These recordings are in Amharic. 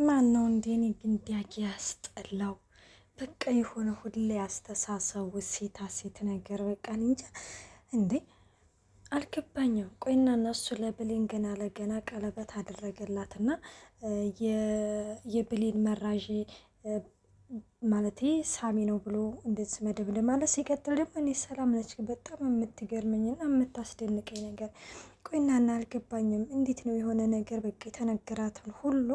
ማን ነው እንደኔ ግን ዳጊ ያስጠላው? በቃ የሆነ ሁሌ ያስተሳሰቡ ሴት ነገር በቃ እንጃ እንዴ አልገባኝም። ቆይና እነሱ ለብሌን ገና ለገና ቀለበት አደረገላትና የብሌን መራዥ ማለት ሳሚ ነው ብሎ እንደዚህ መደብለ ማለት ሲቀጥል ደግሞ እኔ ሰላም ነች በጣም የምትገርመኝና የምታስደንቀኝ ነገር ቆይናና አልገባኝም። እንዴት ነው የሆነ ነገር በቃ የተነገራትን ሁሉ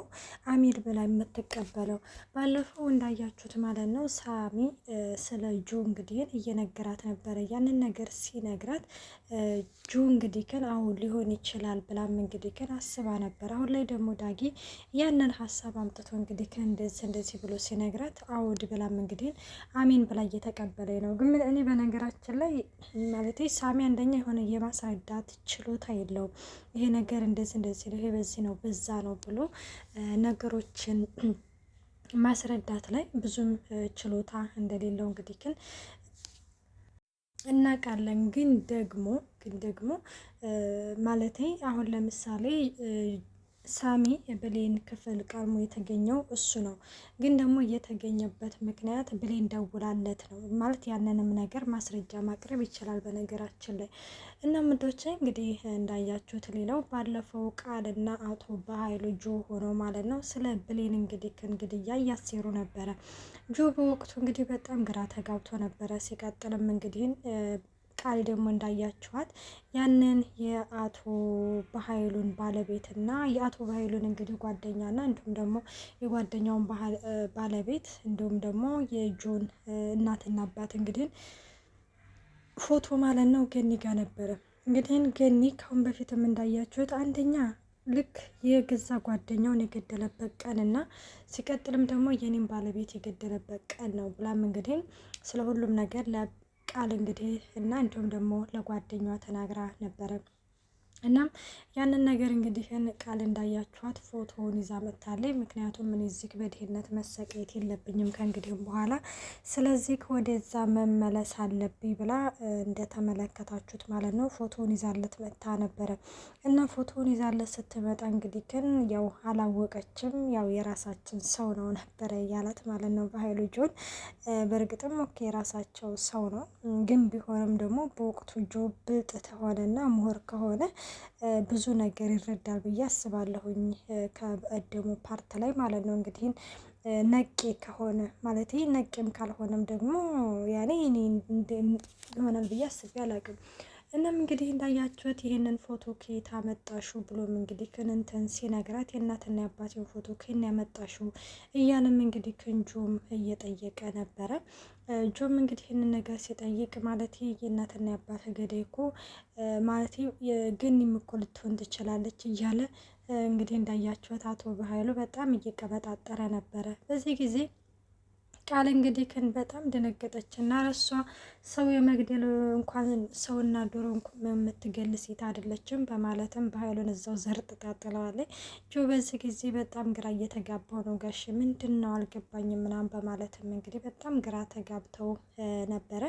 አሚር ብላ የምትቀበለው? ባለፈው እንዳያችሁት ማለት ነው ሳሚ ስለ ጆ እንግዲህ እየነገራት ነበረ። ያንን ነገር ሲነግራት ጆ እንግዲህ ግን አሁን ሊሆን ይችላል ብላም እንግዲህ ግን አስባ ነበር። አሁን ላይ ደግሞ ዳጊ ያንን ሀሳብ አምጥቶ እንግዲህ እንደዚህ ብሎ ሲነግራት አውድ ብላም እንግዲህ አሚን ብላ እየተቀበለ ነው። ግን እኔ በነገራችን ላይ ማለት ሳሚ አንደኛ የሆነ የማስረዳት ችሎታ የለውም። ይሄ ነገር እንደዚህ ነው፣ ይሄ በዚህ ነው በዛ ነው ብሎ ነገሮችን ማስረዳት ላይ ብዙም ችሎታ እንደሌለው እንግዲህ ግን እናውቃለን። ግን ደግሞ ማለቴ አሁን ለምሳሌ ሳሚ ብሌን ክፍል ቀድሞ የተገኘው እሱ ነው። ግን ደግሞ የተገኘበት ምክንያት ብሌን ደውላለት ነው ማለት ያንንም ነገር ማስረጃ ማቅረብ ይችላል በነገራችን ላይ እና ምዶቼ እንግዲህ እንዳያችሁት ሌላው ባለፈው ቃልና አቶ በኃይሉ ጆ ሆኖ ማለት ነው ስለ ብሌን እንግዲህ እያሴሩ ነበረ። ጆ በወቅቱ እንግዲህ በጣም ግራ ተጋብቶ ነበረ። ሲቀጥልም እንግዲህ ቃል ደግሞ እንዳያችኋት ያንን የአቶ በኃይሉን ባለቤትና የአቶ በኃይሉን እንግዲህ ጓደኛና እንዲሁም ደግሞ የጓደኛውን ባለቤት እንዲሁም ደግሞ የጆን እናትና አባት እንግዲህ ፎቶ ማለት ነው ገኒ ጋር ነበረ። እንግዲህ ገኒ ካሁን በፊትም እንዳያችሁት አንደኛ ልክ የገዛ ጓደኛውን የገደለበት ቀን እና ሲቀጥልም ደግሞ የኔም ባለቤት የገደለበት ቀን ነው ብላም እንግዲህ ስለ ሁሉም ነገር ቃል እንግዲህ እና እንዲሁም ደግሞ ለጓደኛዋ ተናግራ ነበረ። እናም ያንን ነገር እንግዲህ ቃል እንዳያችኋት ፎቶውን ይዛ መጥታለች። ምክንያቱም ምን እዚህ በድህነት መሰቃየት የለብኝም ከእንግዲህም በኋላ ስለዚህ ወደዛ መመለስ አለብኝ ብላ እንደተመለከታችሁት ማለት ነው ፎቶውን ይዛለት መጥታ ነበረ። እና ፎቶውን ይዛለት ስትመጣ እንግዲህ ግን ያው አላወቀችም። ያው የራሳችን ሰው ነው ነበረ እያላት ማለት ነው በኃይሉ ጆን። በእርግጥም ኦኬ የራሳቸው ሰው ነው፣ ግን ቢሆንም ደግሞ በወቅቱ ጆ ብልጥ ተሆነና ምሁር ከሆነ ብዙ ነገር ይረዳል ብዬ አስባለሁኝ። ከቀደሙ ፓርት ላይ ማለት ነው እንግዲህ ነቄ ከሆነ ማለት ነቄም ካልሆነም ደግሞ ያኔ ይሆናል ብዬ አስቤ አላቅም። እናም እንግዲህ እንዳያችሁት ይህንን ፎቶ ከየት አመጣሹ ብሎም እንግዲህ ክንንተን ሲነግራት የእናትና የአባቴን ፎቶ ከየት ያመጣሹ እያለም እንግዲህ ክንጆም እየጠየቀ ነበረ። ጆም እንግዲህ ይህንን ነገር ሲጠይቅ ማለት የእናትና የአባት ገዳይ እኮ ማለት ገኒም እኮ ልትሆን ትችላለች እያለ እንግዲህ እንዳያችሁት አቶ በኃይሉ በጣም እየቀበጣጠረ ነበረ። በዚህ ጊዜ ቃል እንግዲህ ግን በጣም ደነገጠች እና ረሷ ሰው የመግደል እንኳን ሰውና ዶሮ የምትገል ሴት አይደለችም በማለትም በኃይሉን እዛው ዘርጥጣ ጥለዋለች። ጆ በዚህ ጊዜ በጣም ግራ እየተጋባው ነው። ጋሽ ምንድን ነው አልገባኝም ምናምን በማለትም እንግዲህ በጣም ግራ ተጋብተው ነበረ።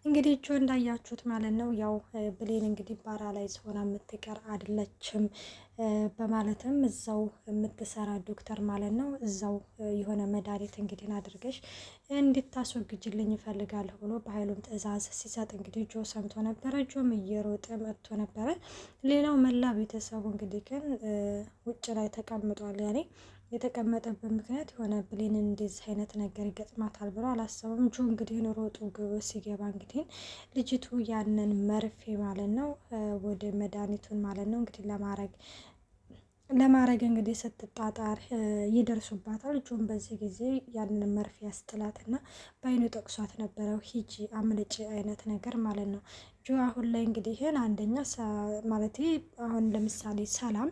እንግዲህ ጆ እንዳያችሁት ማለት ነው ያው ብሌን እንግዲህ ፓራላይዝ ሆና የምትቀር አይደለችም በማለትም እዛው የምትሰራ ዶክተር ማለት ነው እዛው የሆነ መድኃኒት እንግዲህ አድርገሽ እንድታስወግጅልኝ ይፈልጋለሁ ብሎ በኃይሉም ትዕዛዝ ሲሰጥ እንግዲህ ጆ ሰምቶ ነበረ። ጆም እየሮጠ መጥቶ ነበረ። ሌላው መላ ቤተሰቡ እንግዲህ ግን ውጭ ላይ ተቀምጧል። ያኔ የተቀመጠበት ምክንያት የሆነ ብሌን እንደዚህ አይነት ነገር ይገጥማታል ብሎ አላሰበም። ጆ እንግዲህ ሮጦ ግብ ሲገባ እንግዲህ ልጅቱ ያንን መርፌ ማለት ነው ወደ መድኃኒቱን ማለት ነው እንግዲህ ለማድረግ እንግዲህ ስትጣጣር ይደርሱባታል። ጆን በዚህ ጊዜ ያንን መርፌ ያስጥላትና በአይኑ ጠቅሷት ነበረው ሂጂ አምልጭ አይነት ነገር ማለት ነው። ጆ አሁን ላይ እንግዲህ ይህን አንደኛ ማለት አሁን ለምሳሌ ሰላም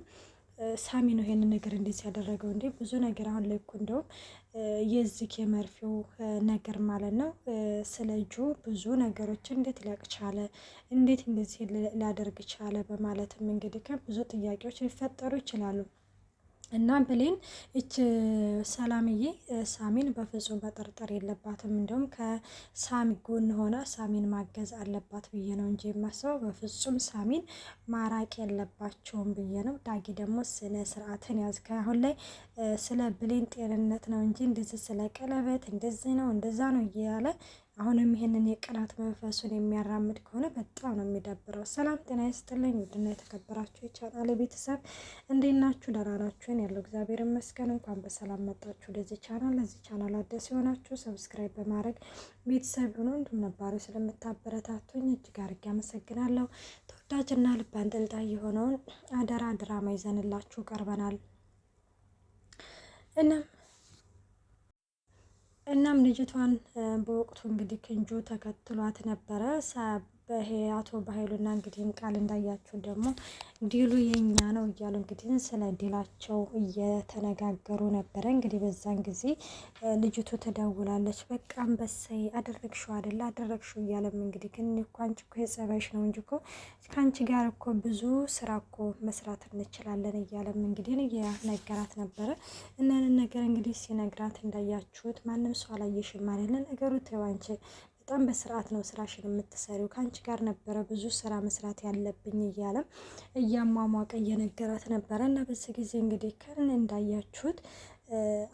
ሳሚ ነው ይሄንን ነገር እንደዚህ ያደረገው እንዴ ብዙ ነገር አሁን ላይ እኮ እንደውም የዚህ የመርፌው ነገር ማለት ነው ስለ ጆ ብዙ ነገሮች እንዴት ሊያውቅ ቻለ፣ እንዴት እንደዚህ ሊያደርግ ቻለ በማለትም እንግዲህ ብዙ ጥያቄዎች ሊፈጠሩ ይችላሉ። እና ብሌን እች ሰላምዬ ሳሚን በፍጹም መጠርጠር የለባትም። እንዲሁም ከሳሚ ጎን ሆና ሳሚን ማገዝ አለባት ብዬ ነው እንጂ የማስበው በፍጹም ሳሚን ማራቅ የለባቸውም ብዬ ነው። ዳጊ ደግሞ ስነ ስርዓትን ያዝ። አሁን ላይ ስለ ብሌን ጤንነት ነው እንጂ እንደዚህ ስለ ቀለበት እንደዚህ ነው እንደዛ ነው እያለ አሁንም ይሄንን የቅናት መንፈሱን የሚያራምድ ከሆነ በጣም ነው የሚደብረው። ሰላም ጤና ይስጥልኝ ውድና የተከበራችሁ የቻናሌ ቤተሰብ እንዴት ናችሁ? ደህና ናችሁን? ያለው እግዚአብሔር ይመስገን። እንኳን በሰላም መጣችሁ ወደዚህ ቻናል። ለዚህ ቻናል አዲስ የሆናችሁ ሰብስክራይብ በማድረግ ቤተሰብ ሆኖ እንዲሁም ነባሪ ስለምታበረታቱኝ እጅግ አድርጌ አመሰግናለሁ። ተወዳጅና ልብ አንጠልጣይ የሆነውን አደራ ድራማ ይዘንላችሁ ቀርበናል። እናም ልጅቷን በወቅቱ እንግዲህ ክንጁ ተከትሏት ነበረ። አቶ በኃይሉና እንግዲህ ቃል እንዳያችሁ ደግሞ ዲሉ የኛ ነው እያሉ እንግዲህ ስለ ዲላቸው እየተነጋገሩ ነበረ። እንግዲህ በዛን ጊዜ ልጅቱ ትደውላለች። በቃ አንበሳይ አደረግሽው አይደለ አደረግሽው እያለም እንግዲህ ግን እኮ አንቺ እኮ የጸባይሽ ነው እንጂ እኮ ከአንቺ ጋር እኮ ብዙ ስራ እኮ መስራት እንችላለን እያለም እንግዲህ እየነገራት ነበረ። እናንን ነገር እንግዲህ ሲነግራት እንዳያችሁት ማንም ሰው አላየሽም ማለት ነገሩ ተይው አንቺ በጣም በስርዓት ነው ስራሽን የምትሰሪው፣ ከአንቺ ጋር ነበረ ብዙ ስራ መስራት ያለብኝ እያለም እያሟሟቀ እየነገራት ነበረ። እና በዚህ ጊዜ እንግዲህ ከን እንዳያችሁት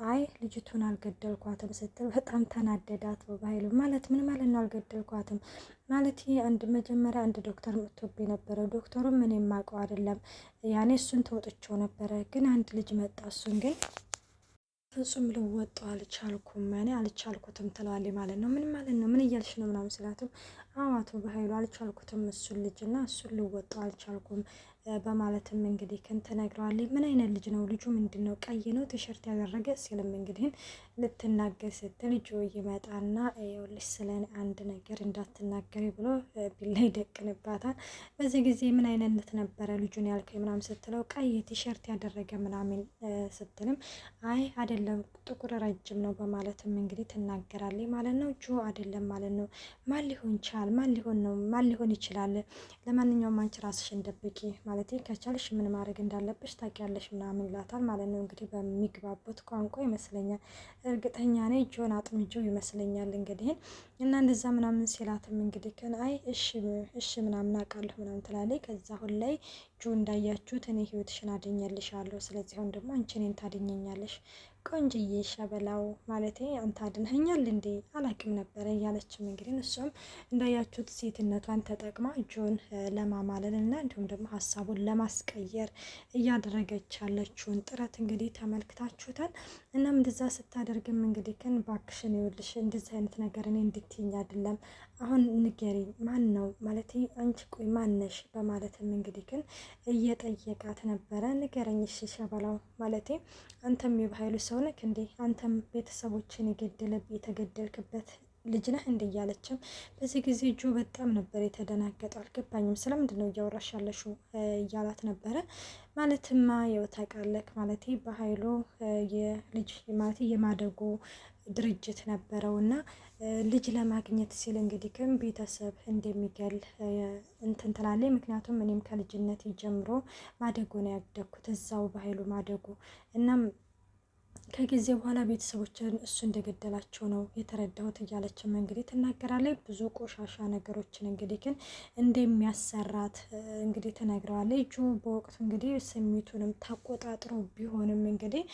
አይ ልጅቱን አልገደልኳትም ስትል በጣም ተናደዳት። በኃይሉ ማለት ምን ማለት ነው አልገደልኳትም ማለት? አንድ መጀመሪያ አንድ ዶክተር መጥቶብኝ ነበረ። ዶክተሩም ምን የማውቀው አይደለም ያኔ እሱን ተወጥቼው ነበረ፣ ግን አንድ ልጅ መጣ እሱን ግን ፍጹም ልወጣው አልቻልኩም፣ እኔ አልቻልኩትም ትለዋለች ማለት ነው። ምን ማለት ነው ምን እያልሽ ነው ምናምን ስላትም አቶ በኃይሉ አልቻልኩትም እሱን ልጅ እና እሱን ልወጣው አልቻልኩም በማለትም እንግዲህ ክን ትነግረዋለች። ምን አይነት ልጅ ነው ልጁ ምንድን ነው ቀይ ነው ቲሸርት ያደረገ ሲልም እንግዲህ ልትናገር ስትል ጆ ይመጣና ይኸውልሽ ስለ አንድ ነገር እንዳትናገሪ ብሎ ቢላ ይደቅንባታል። በዚህ ጊዜ ምን አይነት ነበረ ልጁን ያልከኝ ምናምን ስትለው ቀይ ቲሸርት ያደረገ ምናምን ስትልም አይ አይደለም ጥቁር ረጅም ነው በማለትም እንግዲህ ትናገራለች ማለት ነው። ጆ አይደለም ማለት ነው ማን ሊሆን ይችላል ማን ሊሆን ይችላል? ለማንኛውም አንቺ ራስሽን ደብቂ ማለት ከቻልሽ ምን ማድረግ እንዳለብሽ ታውቂያለሽ ምናምን ይላታል ማለት ነው። እንግዲህ በሚግባቡት ቋንቋ ይመስለኛል፣ እርግጠኛ ነኝ ጆን አጥምጆው ይመስለኛል እንግዲህ እና እንደዛ ምናምን ሲላትም እንግዲህ ከን አይ እሺ ምናምን አውቃለሁ ምናምን ትላለች። ከዛ አሁን ላይ ጆ እንዳያችሁት እኔ ህይወትሽን አድኛልሻለሁ፣ ስለዚህ አሁን ደግሞ አንቺ እኔን ታድኘኛለሽ ቆንጅዬ ሸበላው ማለቴ አንተ አድንኸኛል እንዴ አላቅም ነበረ እያለችም እንግዲህ እሷም እንዳያችሁት ሴትነቷን ተጠቅማ ጆን ለማማለል እና እንዲሁም ደግሞ ሀሳቡን ለማስቀየር እያደረገች ያለችውን ጥረት እንግዲህ ተመልክታችሁታል። እናም እንደዛ ስታደርግም እንግዲህ ግን ባክሽን ይኸውልሽ እንደዚህ አይነት ነገር እኔ እንድትይኝ አይደለም አሁን ንገሪ ማን ነው ማለት አንቺ ቆይ ማነሽ በማለትም እንግዲህ ግን እየጠየቃት ነበረ። ንገረኝ እሺ ሸበላው ማለት አንተም የበኃይሉ ሰው ነህ እንዴ? አንተም ቤተሰቦችን የተገደልክበት ልጅ ነህ እንዴ? እያለችም በዚህ ጊዜ ጆ በጣም ነበር የተደናገጠው። አልገባኝም ስለምንድን ነው እያወራሽ ያለሽው እያላት ነበረ። ማለትማ ያው ታውቃለህ ማለት በኃይሉ የልጅ ማለት የማደጎ ድርጅት ነበረው እና ልጅ ለማግኘት ሲል እንግዲህ ግን ቤተሰብ እንደሚገል እንትን ትላለች። ምክንያቱም እኔም ከልጅነት ጀምሮ ማደጎ ነው ያደግኩት እዛው በኃይሉ ማደጎ እናም ከጊዜ በኋላ ቤተሰቦችን እሱ እንደገደላቸው ነው የተረዳሁት እያለችም እንግዲህ ትናገራለች። ብዙ ቆሻሻ ነገሮችን እንግዲህ ግን እንደሚያሰራት እንግዲህ ትነግረዋለች። ጆ በወቅቱ እንግዲህ ስሜቱንም ተቆጣጥሮ ቢሆንም እንግዲህ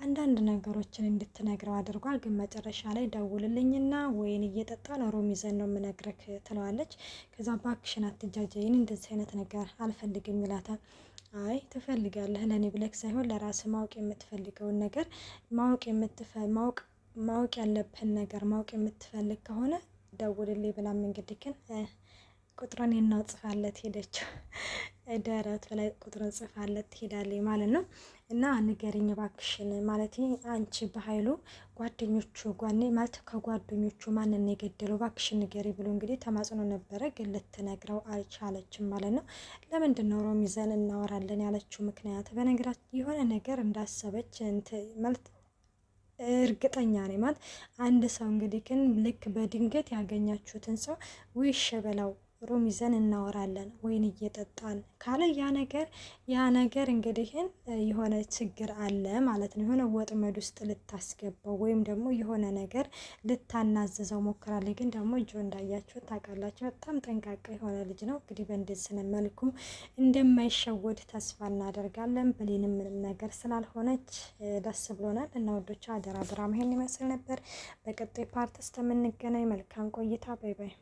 አንዳንድ ነገሮችን እንድትነግረው አድርጓል። ግን መጨረሻ ላይ ደውልልኝና ወይን እየጠጣን ሮም ይዘን ነው የምነግረክ ትለዋለች። ከዛ ባክሽን አትጃጃይን እንደዚህ አይነት ነገር አልፈልግም ይላታል። አይ ትፈልጋለህ ለእኔ ብለክ ሳይሆን ለራስ ማወቅ የምትፈልገውን ነገር ማወቅ ያለብህን ነገር ማወቅ የምትፈልግ ከሆነ ደውልልኝ ብላም እንግዲህ ግን ቁጥሩን ጽፋለት ሄደችው። ደረት ላይ ቁጥሩን ጽፋለት ትሄዳለች ማለት ነው። እና ንገሪኝ እባክሽን ማለት አንቺ በኃይሉ ጓደኞቹ ማለት ከጓደኞቹ ማንን የገደለው እባክሽን ንገሪ ብሎ እንግዲህ ተማጽኖ ነበረ። ግን ልትነግረው አልቻለችም ማለት ነው። ለምንድን ነው ሮም ይዘን እናወራለን ያለችው ምክንያት በነገራችን የሆነ ነገር እንዳሰበች ማለት እርግጠኛ ነኝ። ማለት አንድ ሰው እንግዲህ ግን ልክ በድንገት ያገኛችሁትን ሰው ውይ ሸበላው ሩም ይዘን እናወራለን ወይን እየጠጣን ካለ ያ ነገር እንግዲህን የሆነ ችግር አለ ማለት ነው። የሆነ ወጥመድ ውስጥ ልታስገባው ወይም ደግሞ የሆነ ነገር ልታናዘዘው ሞክራለች። ግን ደግሞ እጆ እንዳያችሁ ታውቃላችሁ፣ በጣም ጠንቃቃ የሆነ ልጅ ነው። እንግዲህ በእንደዚህ መልኩ እንደማይሸወድ ተስፋ እናደርጋለን። ብሌንም ምንም ነገር ስላልሆነች ደስ ብሎናል። እና ወዶች አደራ ድራማ ይሄን ይመስል ነበር። በቀጣይ ፓርት እስከምንገናኝ መልካም ቆይታ። ባይ ባይ።